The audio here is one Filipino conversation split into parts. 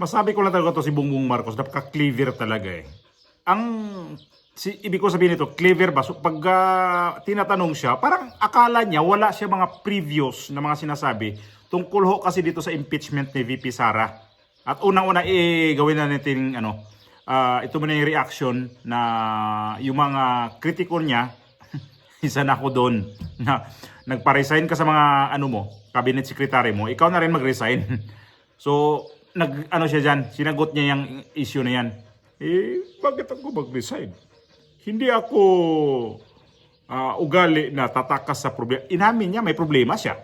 Masabi ko lang talaga to si Bongbong Marcos, napaka-clever talaga eh. Ang ibig ko sabihin nito, clever ba? So pag tinatanong siya, parang akala niya wala siya mga previous na mga sinasabi tungkol ho kasi dito sa impeachment ni VP Sara. At unang-una gawin na natin ito muna yung reaction na yung mga kritiko niya, isa na ako doon na nagpa-resign ka sa mga cabinet secretary mo, ikaw na rin mag-resign. So siya dyan, sinagot niya yung issue na yan. Bakit ako mag-resign? Hindi ako ugali na tatakas sa problema. Inamin niya may problema siya.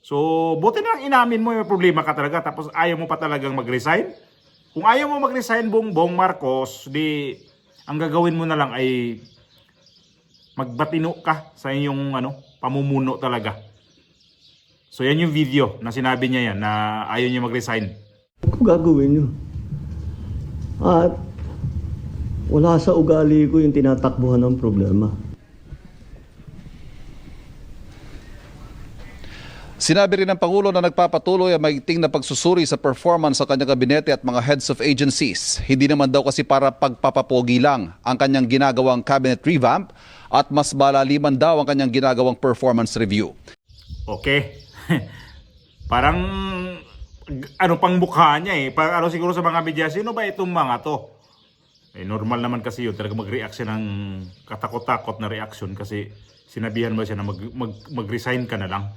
So, buti na lang inamin mo may problema ka talaga tapos ayaw mo pa talagang mag-resign. Kung ayaw mo mag-resign, Bongbong Marcos, di ang gagawin mo na lang ay magbatino ka sa inyong pamumuno talaga. So, yan yung video na sinabi niya yan na ayaw niya mag-resign. Kung gagawin nyo. At wala sa ugali ko yung tinatakbuhan ng problema. Sinabi rin ng Pangulo na nagpapatuloy ang maigting na pagsusuri sa performance sa kanyang kabinete at mga heads of agencies. Hindi naman daw kasi para pagpapapogi lang ang kanyang ginagawang cabinet revamp at mas malaliman daw ang kanyang ginagawang performance review. Okay. Parang pang mukha niya eh. Parang siguro sa mga media, sino ba itong mga to? Normal naman kasi yun, talaga mag-react siya ng katakot-takot na reaction kasi sinabihan mo siya na mag-resign ka na lang.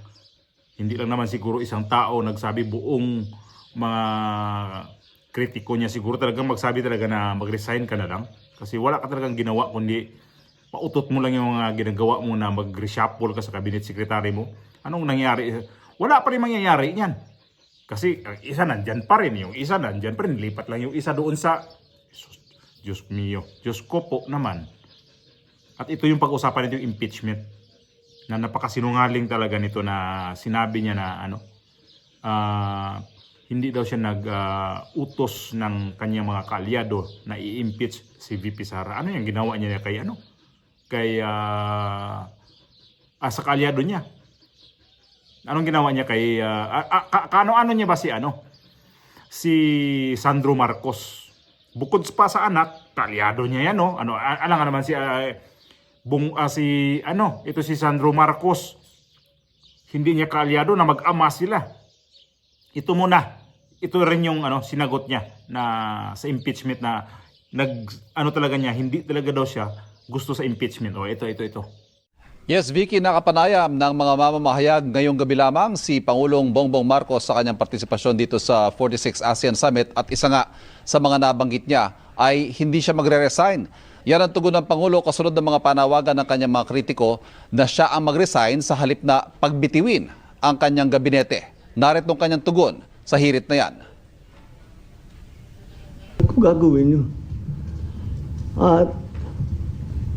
Hindi lang naman siguro isang tao nagsabi, buong mga kritiko niya siguro talagang magsabi talaga na mag-resign ka na lang. Kasi wala ka talagang ginawa kundi pautot mo lang yung mga ginagawa mo na mag-reshuffle ka sa cabinet secretary mo. Anong nangyari? Wala pa rin mangyayari niyan. Kasi ang isa nandyan pa rin, yung isa nandyan pa rin, lipat lang yung isa doon sa Diyos mio, Diyos ko po naman. At ito yung pag-usapan nito, yung impeachment. Na napakasinungaling talaga nito na sinabi niya na hindi daw siya nag-utos ng kanyang mga kaalyado na i-impeach si VP Sara. Ano yung ginawa niya kay sa kaalyado niya? Anong ginawa niya kay ano niya ba si Sandro Marcos? Bukod pa sa anak, kaalyado niya yan, no? Alam nga naman ito si Sandro Marcos. Hindi niya kaalyado na mag-ama sila. Ito rin yung sinagot niya na sa impeachment na talaga niya, hindi talaga daw siya gusto sa impeachment. Ito. Yes, Vicky, nakapanayam ng mga mamamahayag ngayong gabi lamang si Pangulong Bongbong Marcos sa kanyang partisipasyon dito sa 46 ASEAN Summit at isa nga sa mga nabanggit niya ay hindi siya magre-resign. Yan ang tugon ng Pangulo kasunod ng mga panawagan ng kanyang mga kritiko na siya ang mag-resign sa halip na pagbitiwin ang kanyang gabinete. Narito ang kanyang tugon sa hirit na yan. Kung gagawin nyo. At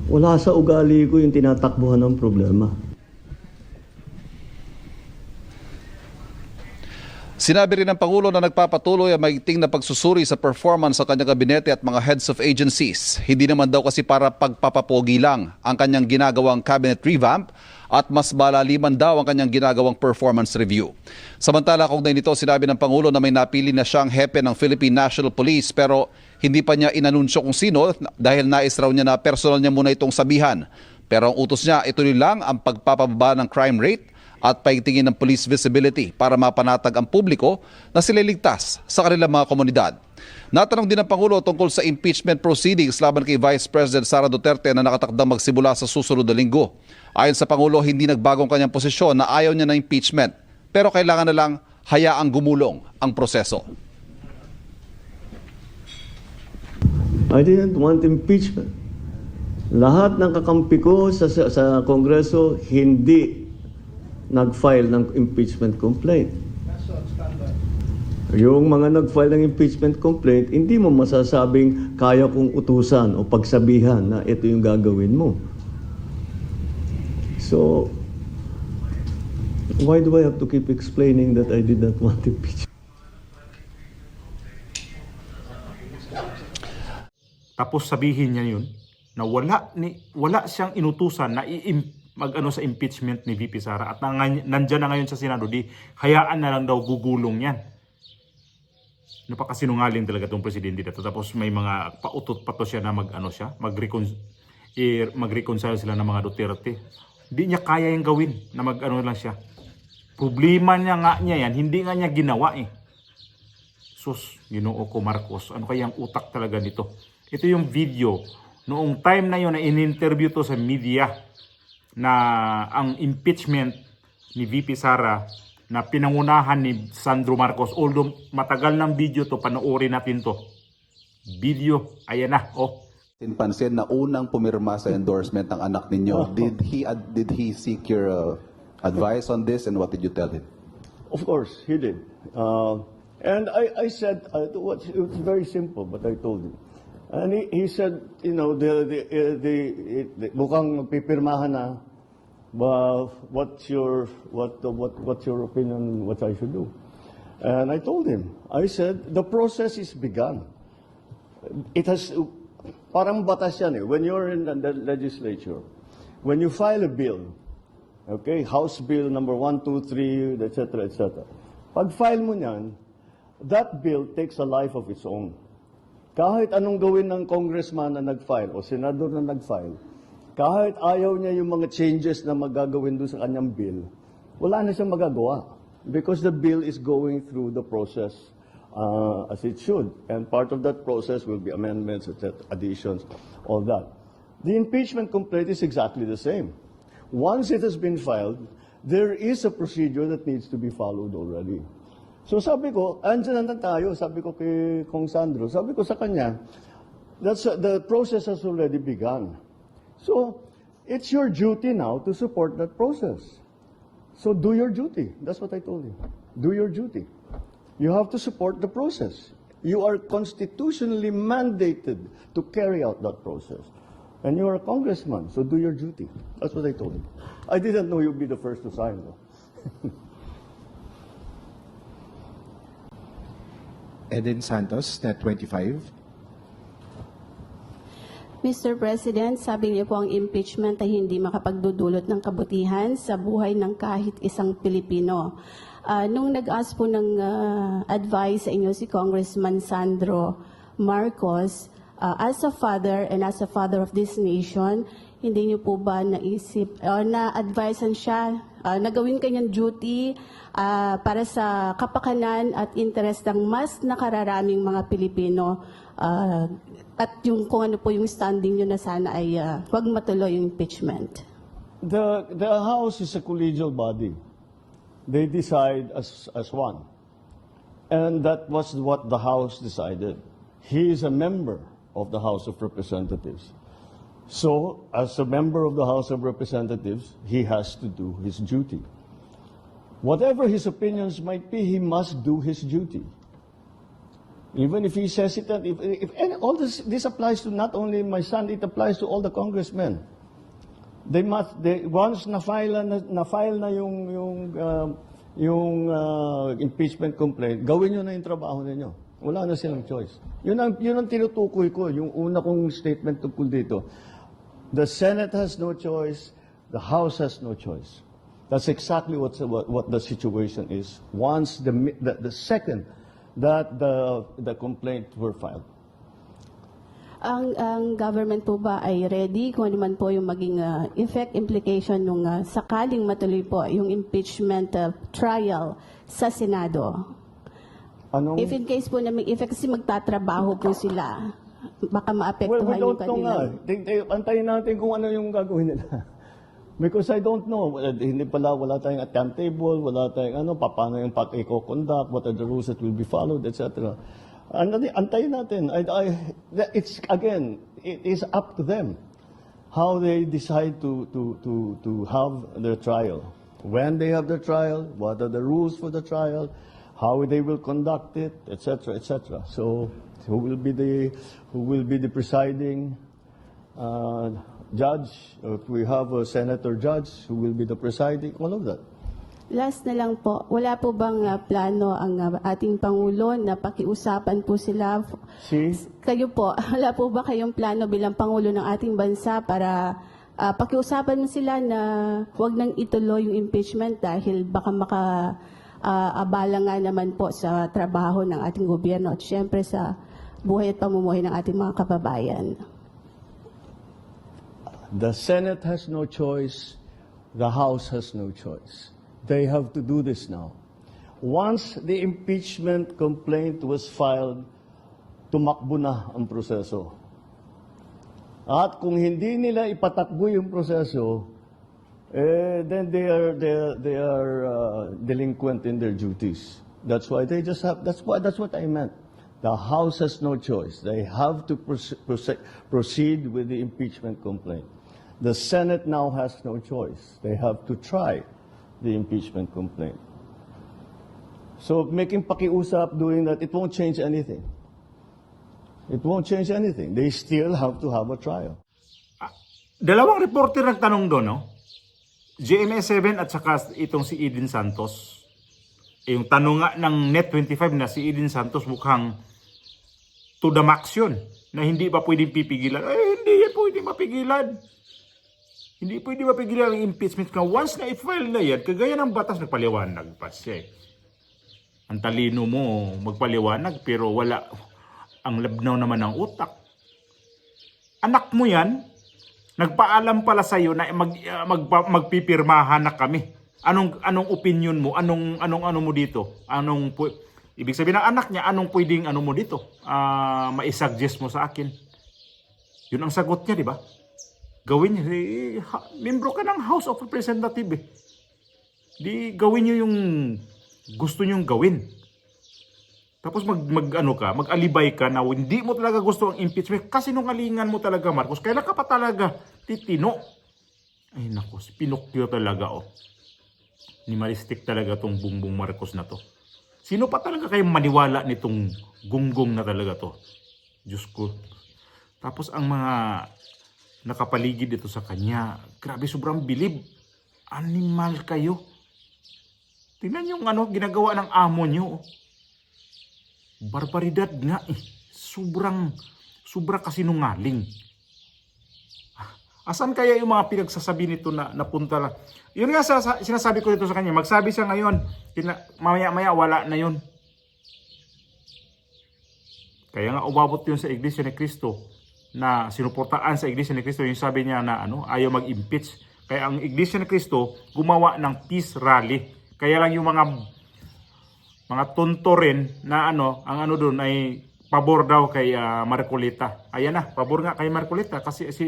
wala sa ugali ko yung tinatakbuhan ng problema. Sinabi rin ng Pangulo na nagpapatuloy ang maigting na pagsusuri sa performance sa kanyang kabinete at mga heads of agencies. Hindi naman daw kasi para pagpapapogi lang ang kanyang ginagawang cabinet revamp at mas malaliman daw ang kanyang ginagawang performance review. Samantala, kaugnay nito, sinabi ng Pangulo na may napili na siyang hepe ng Philippine National Police pero hindi pa niya inanunsyo kung sino dahil nais raw niya na personal niya muna itong sabihan. Pero ang utos niya, ituloy lang ang pagpapababa ng crime rate at paigtingin ng police visibility para mapanatag ang publiko na sila ligtas sa kanilang mga komunidad. Natanong din ng Pangulo tungkol sa impeachment proceedings laban kay Vice President Sara Duterte na nakatakdang magsimula sa susunod na linggo. Ayon sa Pangulo, hindi nagbagong kanyang posisyon na ayaw niya ng impeachment pero kailangan na lang hayaang gumulong ang proseso. I didn't want impeachment. Lahat ng kakampi ko sa Kongreso hindi nag-file ng impeachment complaint. Yung mga nag-file ng impeachment complaint, hindi mo masasabing kaya kong utusan o pagsabihan na ito yung gagawin mo. So, why do I have to keep explaining that I did not want impeachment? Tapos sabihin niya yun na wala siyang inutusan na sa impeachment ni VP Sara at nandyan na ngayon sa Senado, di hayaan na lang daw gugulong yan. Napakasinungaling talaga itong presidente na to. Tapos may mga pautot pa to siya na mag-reconcile sila ng mga Duterte. Hindi niya kaya yung gawin na mag-ano lang siya. Problema niya yan, hindi nga niya ginawa eh. Sus, Ginoo ko Marcos, ano kaya ang utak talaga nito? Ito yung video, noong time na yun na in-interview to sa media na ang impeachment ni VP Sara na pinangunahan ni Sandro Marcos. Although matagal ng video to, panoorin natin to. Video, ayan na, oh. Pinpansin na unang pumirma sa endorsement ng anak ninyo. Did he seek your advice on this, and what did you tell him? Of course, he did. And I said, it was very simple, but I told him. And he said, you know, mukhang magpipirmahan na. Well, what's your opinion? What I should do? And I told him. I said the process is begun. It has parang batas yan eh. When you're in the legislature, when you file a bill, okay, House Bill number 1, 2, 3, etc., etc. Pag file mo niyan, that bill takes a life of its own. Kahit anong gawin ng congressman na nag-file o senador na nag-file, kahit ayaw niya yung mga changes na magagawin doon sa kanyang bill, wala na siyang magagawa. Because the bill is going through the process as it should. And part of that process will be amendments, etc., additions, all that. The impeachment complaint is exactly the same. Once it has been filed, there is a procedure that needs to be followed already. So sabi ko, andyan na tayo, sabi ko kay Kong Sandro, sabi ko sa kanya, the process has already begun. So, it's your duty now to support that process. So do your duty. That's what I told him. Do your duty. You have to support the process. You are constitutionally mandated to carry out that process. And you are a congressman, so do your duty. That's what I told him. I didn't know you'd be the first to sign, though. Eden Santos, Net 25. Mr. President, sabi niyo po ang impeachment ay hindi makapagdudulot ng kabutihan sa buhay ng kahit isang Pilipino. Nung nag-ask po ng advice sa inyo si Congressman Sandro Marcos, as a father and as a father of this nation, hindi niyo po ba naisip o na-advisean siya na gawin kanyang duty para sa kapakanan at interest ng mas nakararaming mga Pilipino at yung kung ano po yung standing nyo na sana ay wag matuloy yung impeachment? The House is a collegial body. They decide as one. And that was what the House decided. He is a member of the House of Representatives. So, as a member of the House of Representatives, he has to do his duty. Whatever his opinions might be, he must do his duty. Even if he's hesitant, all this applies to not only my son, it applies to all the congressmen. Once na-file na yung impeachment complaint, gawin nyo na yung trabaho ninyo. Wala na silang choice. Yun ang tinutukoy ko, yung una kong statement tungkol dito. The Senate has no choice, the House has no choice. That's exactly what the situation is. Once the second that the complaint were filed. Ang government po ba ay ready kung ano man po yung maging effect implication nung sakaling matuloy po yung impeachment trial sa Senado? If in case po na may effect, kasi magtatrabaho po sila, baka maapektuhan yung kanilang. Antayin natin kung ano yung gagawin nila. Because I don't know, wala tayong timetable, wala tayong paano yung pag-conduct, what are the rules that will be followed, etc. Antayin natin. It is up to them how they decide to have their trial. When they have their trial, what are the rules for the trial, how they will conduct it, etc., etc. So, who will be the presiding judge? If we have a senator judge, who will be the presiding? All of that. Last na lang po, wala po bang plano ang ating Pangulo na pakiusapan po sila? Kayo po, wala po ba kayong plano bilang Pangulo ng ating bansa para pakiusapan mo sila na huwag nang ituloy yung impeachment dahil baka abala nga naman po sa trabaho ng ating gobyerno at syempre sa buhay at pamumuhay ng ating mga kababayan. The Senate has no choice. The House has no choice. They have to do this now. Once the impeachment complaint was filed, tumakbo na ang proseso. At kung hindi nila ipatakbo yung proseso, then they are delinquent in their duties. That's why they just have. That's what I meant. The House has no choice. They have to proceed with the impeachment complaint. The Senate now has no choice. They have to try the impeachment complaint. So making pakiusap doing that, it won't change anything. It won't change anything. They still have to have a trial. Dalawang reporter nagtanong doon, no? GMA7 at saka itong si Eden Santos. Yung tanong nga ng Net25 na si Eden Santos mukhang to the max yun, na hindi ba pwedeng pipigilan? Hindi yan pwedeng mapigilan. Hindi pwedeng mapigilan ang impeachment ka. Once na i-file na yan, kagaya ng batas nagpaliwanag pa siya. Ang talino mo magpaliwanag pero wala, ang labnaw naman ng utak. Anak mo yan, nagpaalam pala sa iyo na magpipirmahan na kami. Anong opinion mo? Anong mo dito? Ibig sabihin ng anak niya, anong pwedeng mo dito? Maisuggest mo sa akin. Yun ang sagot niya, di ba? Gawin niya. Membro ka ng House of Representatives. Di gawin niyo yung gusto niyong gawin. Tapos mag-alibay ka na hindi mo talaga gusto ang impeachment kasi nungalingan mo talaga, Marcos. Kailan ka pa talaga titino? Ay naku, Pinocchio talaga, oh. Ni Maristic talaga tong Bongbong Marcos na to. Sino pa talaga kayo maniwala nitong gunggong na talaga to? Diyos ko. Tapos ang mga nakapaligid dito sa kanya, grabe, sobrang bilib. Animal kayo. Tingnan yung ginagawa ng amo nyo, oh. Barbaridad nga eh. Sobra kasi nungaling. Asan kaya yung mga pinagsasabi nito na napunta lang? Yun nga sinasabi ko dito sa kanya. Magsabi siya ngayon. Maya-maya wala na yun. Kaya nga umabot yun sa Iglesia ni Cristo na sinuportaan sa Iglesia ni Cristo. Yung sabi niya na ayaw mag-impeach. Kaya ang Iglesia ni Cristo gumawa ng peace rally. Kaya lang yung mga tonto rin na ang doon ay pabor daw kay Marcolita. Ayan na, pabor nga kay Marcolita kasi si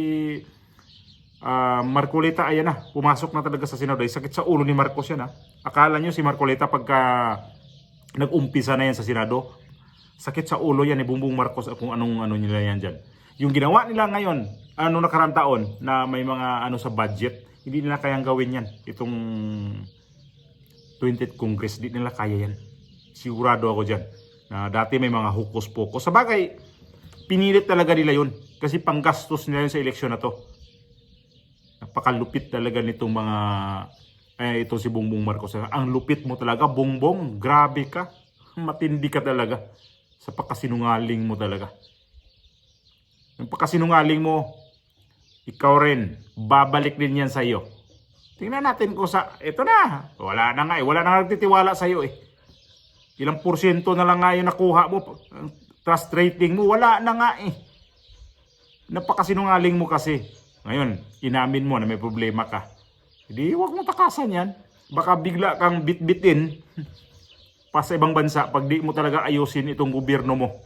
Marcolita, ayan na, pumasok na talaga sa Senado. Sakit sa ulo ni Marcos yan, ha. Akala nyo si Marcolita pagka nag-umpisa na yan sa Senado, sakit sa ulo yan ni Bongbong Marcos kung anong nila yan dyan. Yung ginawa nila ngayon, nakarang taon na may mga sa budget, hindi nila kayang gawin yan. Itong 20th Congress, hindi nila kaya yan. Sigurado ako dyan. Na dati may mga hukos-pokos. Sa bagay, pinilit talaga nila yun. Kasi panggastos nila yun sa eleksyon na to. Napakalupit talaga nitong mga ito si Bongbong Marcos. Ang lupit mo talaga, Bongbong. Grabe ka. Matindi ka talaga. Sa pagkasinungaling mo talaga. Yung pagkasinungaling mo, ikaw rin, babalik din yan sa iyo. Tingnan natin kung ito na. Wala na nga eh. Wala na nagtitiwala sa iyo eh. Ilang porsyento na lang nga yung nakuha mo. Trust rating mo, wala na nga eh. Napakasinungaling mo kasi. Ngayon, inamin mo na may problema ka. Hindi, huwag mo takasan yan. Baka bigla kang bit-bitin pa sa ibang bansa pag di mo talaga ayusin itong gobyerno mo.